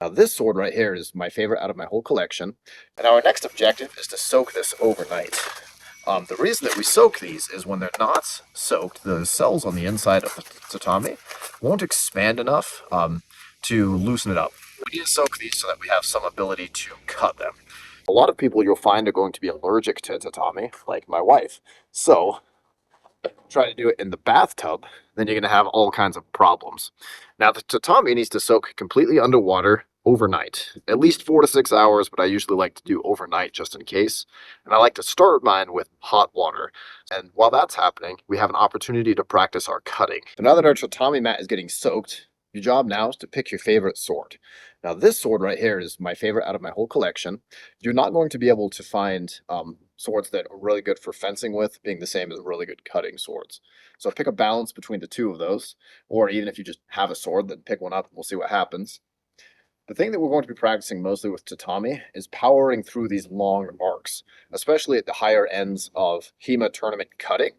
Now this sword right here is my favorite out of my whole collection. And our next objective is to soak this overnight. The reason that we soak these is when they're not soaked, the cells on the inside of the tatami won't expand enough to loosen it up. We need to soak these so that we have some ability to cut them. A lot of people you'll find are going to be allergic to tatami, like my wife. So try to do it in the bathtub, then you're going to have all kinds of problems. Now, the tatami needs to soak completely underwater overnight, at least 4 to 6 hours, but I usually like to do overnight just in case. And I like to start mine with hot water. And while that's happening, we have an opportunity to practice our cutting. So now that our tatami mat is getting soaked, your job now is to pick your favorite sword. Now, this sword right here is my favorite out of my whole collection. You're not going to be able to find swords that are really good for fencing with being the same as really good cutting swords. So pick a balance between the two of those, or even if you just have a sword, then pick one up and we'll see what happens. The thing that we're going to be practicing mostly with tatami is powering through these long arcs, especially at the higher ends of HEMA tournament cutting.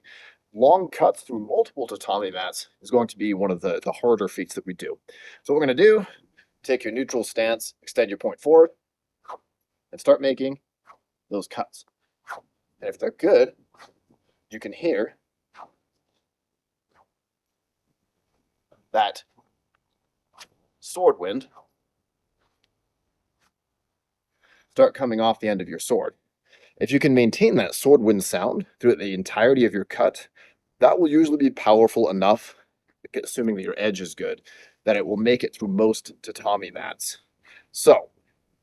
Long cuts through multiple tatami mats is going to be one of the harder feats that we do. So what we're going to do, take your neutral stance, extend your point forward, and start making those cuts. And if they're good, you can hear that sword wind start coming off the end of your sword. If you can maintain that sword wind sound through the entirety of your cut, that will usually be powerful enough, assuming that your edge is good, that it will make it through most tatami mats. So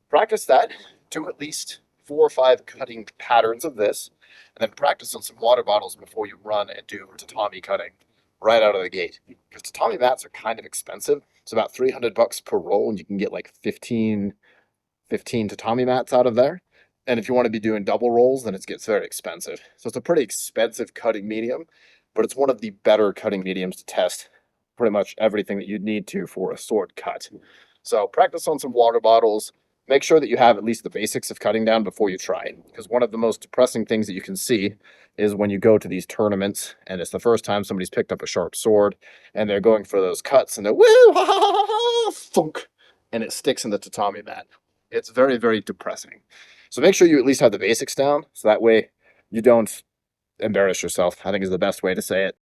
practice that, do at least 4 or 5 cutting patterns of this, and then practice on some water bottles before you run and do tatami cutting right out of the gate. Because tatami mats are kind of expensive. It's about $300 per roll, and you can get like 15 tatami mats out of there. And if you want to be doing double rolls, then it gets very expensive. So it's a pretty expensive cutting medium, but it's one of the better cutting mediums to test pretty much everything that you'd need to for a sword cut. So practice on some water bottles. Make sure that you have at least the basics of cutting down before you try. Because one of the most depressing things that you can see is when you go to these tournaments and it's the first time somebody's picked up a sharp sword and they're going for those cuts and they're woo, ha, ha, ha, ha, thunk, and it sticks in the tatami mat. It's very, very depressing. So make sure you at least have the basics down so that way you don't embarrass yourself, I think is the best way to say it.